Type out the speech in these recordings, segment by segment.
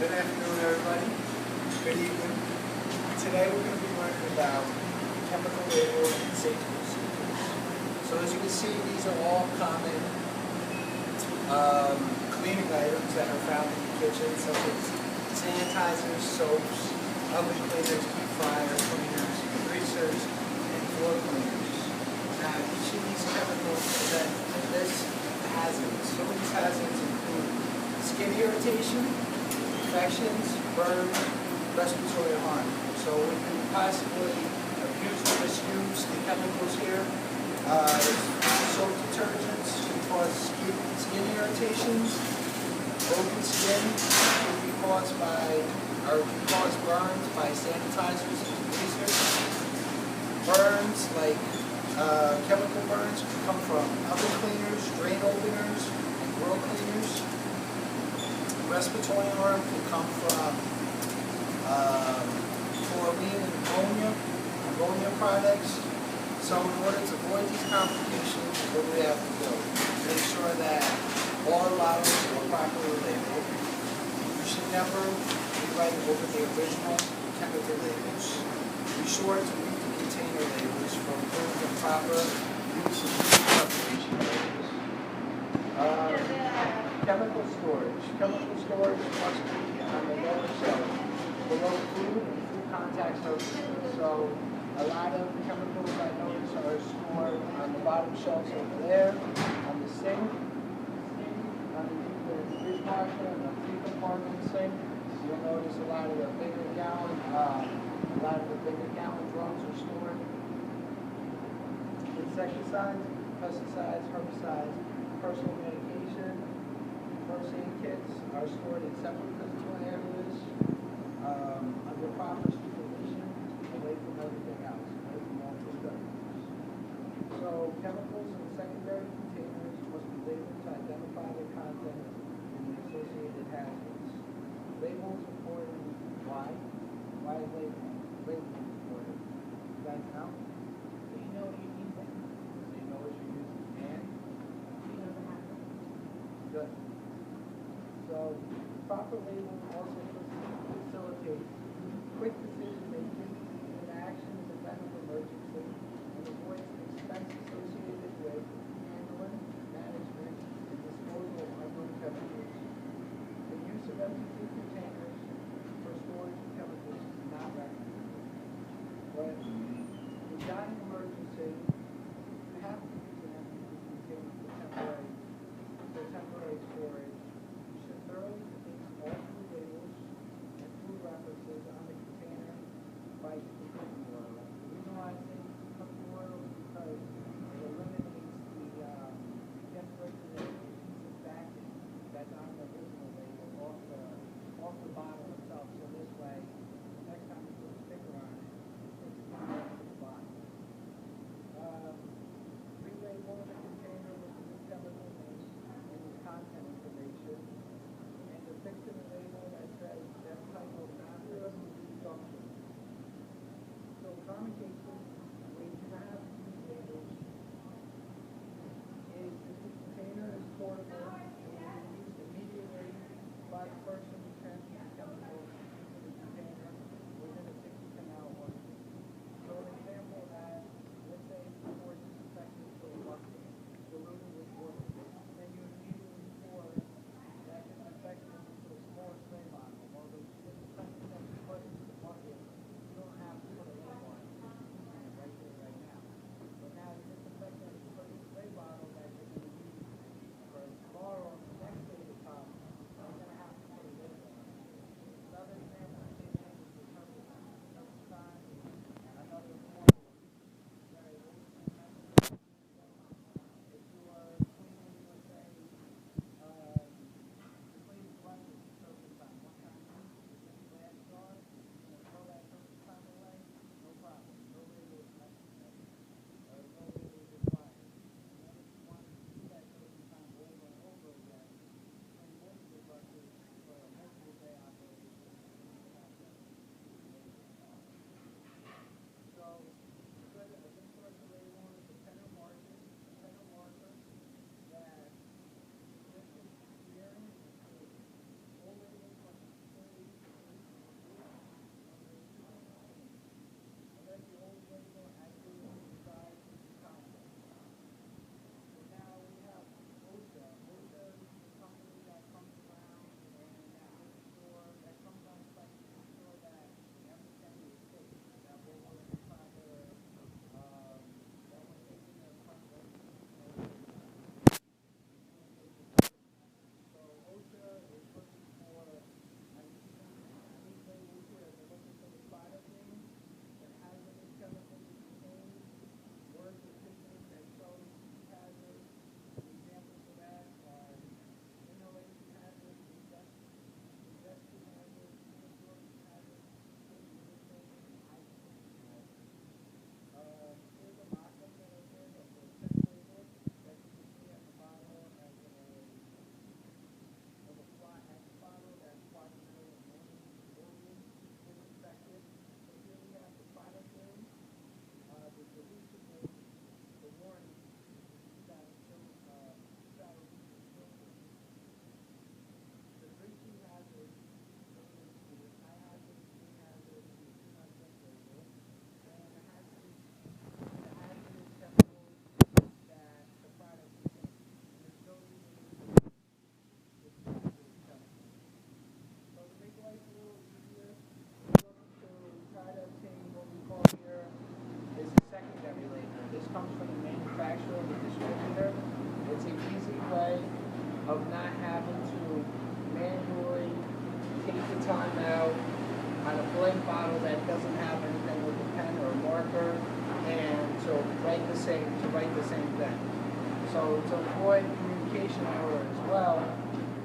Good afternoon, everybody. Good evening. Today we're going to be learning about chemical label and safety procedures. So as you can see, these are all common cleaning items that are found in the kitchen, such as sanitizers, soaps, oven cleaners, deep fryer cleaners, greasers, and floor cleaners. Now, each of these chemicals present this hazards. Some of these hazards include skin irritation, infections, burns, respiratory harm. So we can possibly abuse or misuse the chemicals here. Soap detergents can cause skin irritations. Broken skin can be caused by, or can cause burns by sanitizers and greasers. Burns, like chemical burns, can come from oven cleaners, drain openers, and grill cleaners. Respiratory harm can come from chlorine and ammonia products. So in order to avoid these complications, what do we have to do? Make sure that all bottles are properly labeled. You should never rewrite over the original chemical labels. Be sure to read the container labels for improved and proper use of preparation labels. Chemical storage. Chemical storage must be on the lower shelf, below food and food contact surfaces. So a lot of the chemicals I notice are stored on the bottom shelves over there, on the sink, underneath the dishwasher, and the food compartment sink. You'll notice a lot of the bigger gallon drums are stored. Insecticides, pesticides, herbicides, personal medication, first aid kits are stored in separate physical areas, under proper supervision, away from everything else, away from all preservatives. So chemicals in secondary containers must be labeled to identify their content and the associated hazards. Labels important. Why? Why is labeling important? You guys know? So you know what you're using. So you know what you're using. And? You know the hazard. Good. So proper labeling also facilitates quick decision making in actions in event of emergency and avoids the expense associated with handling, management, and disposal of unknown chemicals. The use of empty food containers for storage of chemicals is not recommended. But in dying emergency, you have to use an empty food container for temporary storage. You should thoroughly read all food labels and food references on the container So to avoid communication error as well,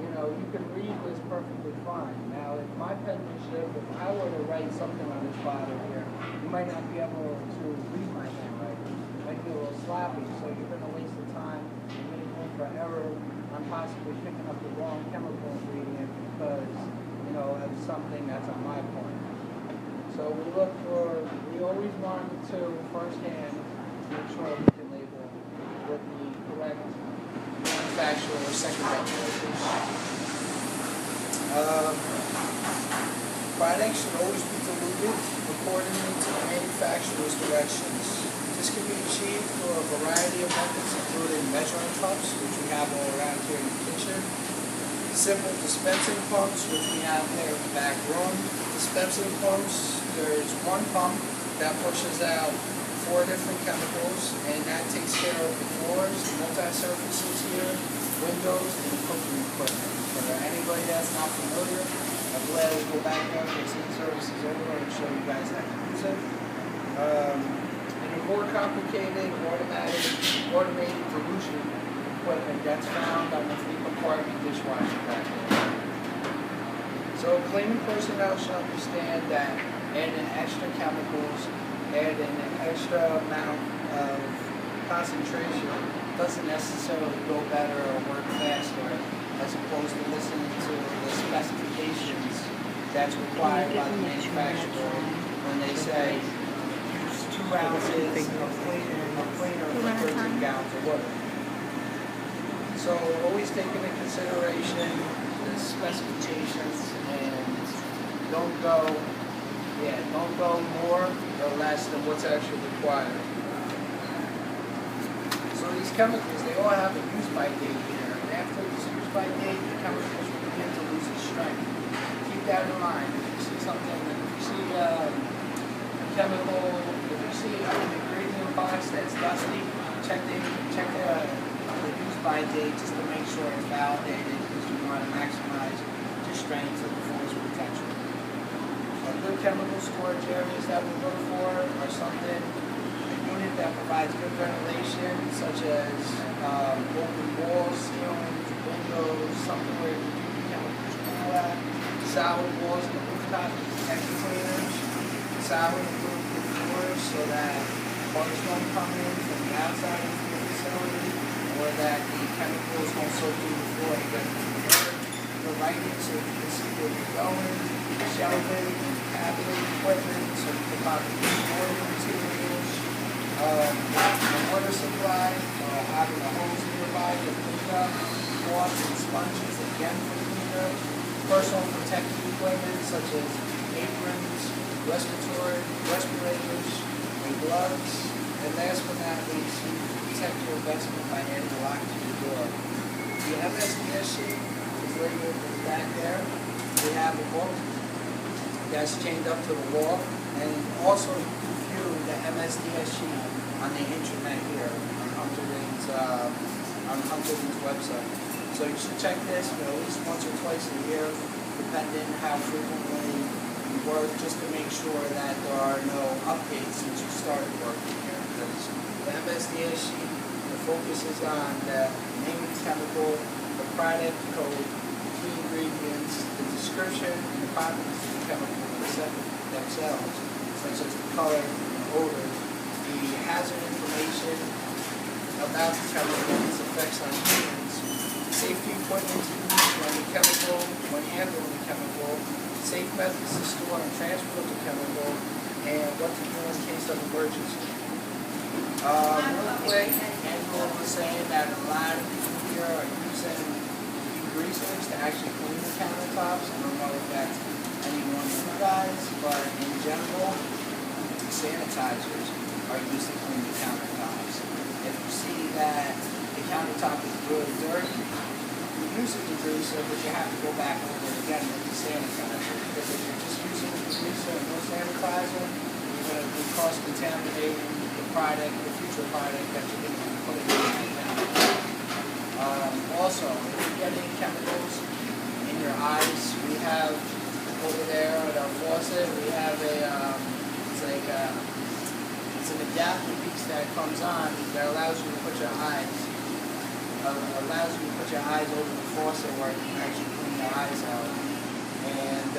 you know, you can read this perfectly fine. Now, if my penmanship, if I were to write something on this bottle here, you might not be able to read my handwriting. It might be a little sloppy, so you're going to waste the time and make room for error on possibly picking up the wrong chemical ingredient because, you know, of something that's on my point. So we always want to firsthand make sure we can label with the correct manufacturer or secondary labels. Products should always be diluted accordingly to the manufacturer's directions. This can be achieved through a variety of methods, including measuring cups, which we have all around here in the kitchen, simple dispensing pumps, which we have here in the back room. Dispensing pumps, there's one pump that pushes out 4 different chemicals, and that takes care of the doors, the multi-surfaces here, windows, and the cooking equipment. For anybody that's not familiar, I'm glad we go back there because Inservice is over and show you guys how to use it. And a more complicated automated dilution equipment that's found on the 3-compartment dishwasher back there. So cleaning personnel should understand that adding extra chemicals, adding an extra amount of concentration doesn't necessarily go better or work faster as opposed to listening to the specifications that's required by the manufacturer when they say use 2 ounces of cleaner for 13 gallons of water. So always take into consideration the specifications and don't go more or less than what's actually required. So these chemicals, they all have a use-by date here, and after this use-by date, the chemicals will begin to lose its strength. Keep that in mind. If you see something, if you see a chemical, if you see an ingredient box that's dusty, check the use-by date just to make sure it's validated because you want to maximize the strength of the fullest potential. Good chemical storage areas that we look for are something, a unit that provides good ventilation, such as open walls, ceilings, windows, something where you can keep the chemicals cool at, solid walls and the rooftop with protective cleaners, solid and proof doors so that bugs won't come in from the outside of the facility, or that the chemicals won't soak through the floor and get into the air. The lighting so you can see where you're going, shelving, cabinet equipment, so you can possibly store the materials, the water supply, having a hose nearby to clean up, cloths and sponges again for cleanup, personal protective equipment such as aprons, respirators, and gloves, and last but not least, you protect your investment by adding a lock to your door. The MSDS sheet is labeled back there. We have a book that's chained up to the wall, and also you can view the MSDS sheet on the internet here on Huntington's website. So you should check this at least once or twice a year, depending how frequently you work, just to make sure that there are no updates since you started working here. Because the MSDS sheet, the focus is on the name of the chemical, the product code, key ingredients, the description, and the properties of the chemical themselves, such as the color and odor, the hazard information about the chemical and its effects on humans, safety equipment to use when handling the chemical, safe methods to store and transport the chemical, and what to do in case of emergency. Real quick, Angela was saying that a lot of people here are using degreasers to actually clean the countertops. I don't know if that's anyone of you guys, but in general, sanitizers are used to clean the countertops. If you see that the countertop is really dirty, you use a degreaser, but you have to go back over it again with the sanitizer. Because if you're just using a degreaser and no sanitizer, you're going to be cross-contaminating the product, the future product that you're going to be putting in the countertop. Also, if you're getting chemicals in your eyes, we have over there at our faucet, we have it's an adapter piece that comes on that allows you to put your eyes allows you to put your eyes over the faucet where you can actually clean your eyes out. And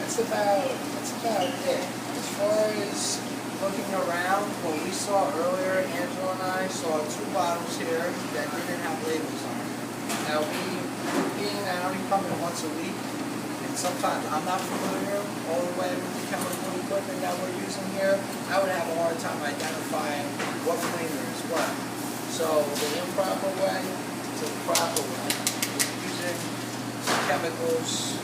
that's about it. As far as looking around, what we saw earlier, Angela and I saw 2 bottles here that didn't have labels on them. Now, being that I only come in once a week, and sometimes I'm not familiar all the way with the chemical equipment that we're using here, I would have a hard time identifying what cleaner is what. So the improper way to the proper way is using chemicals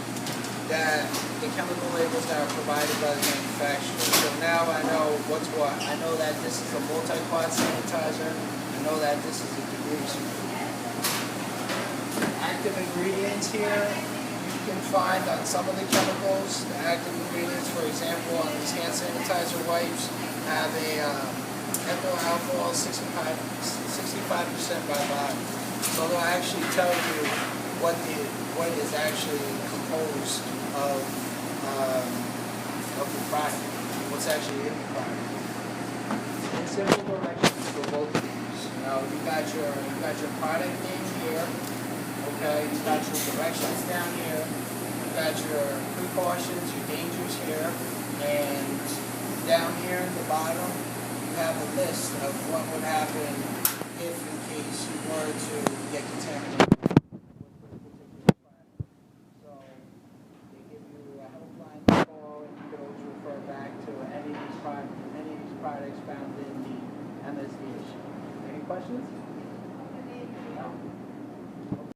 that the chemical labels that are provided by the manufacturer. So now I know what's what. I know that this is a multi-quad sanitizer. I know that this is a degreaser. Active ingredients here you can find on some of the chemicals. The active ingredients, for example, on these hand sanitizer wipes have a ethyl alcohol 65% by volume. So they'll actually tell you what is actually composed of the product, what's actually in the product. And simple directions for both of these. You know, you got your product name here. Okay, you got your directions down here. You got your precautions, your dangers here, and down here at the bottom, you have a list of what would happen if, in case you were to get contaminated. Back to any of these products found in the MSD issue. Any questions?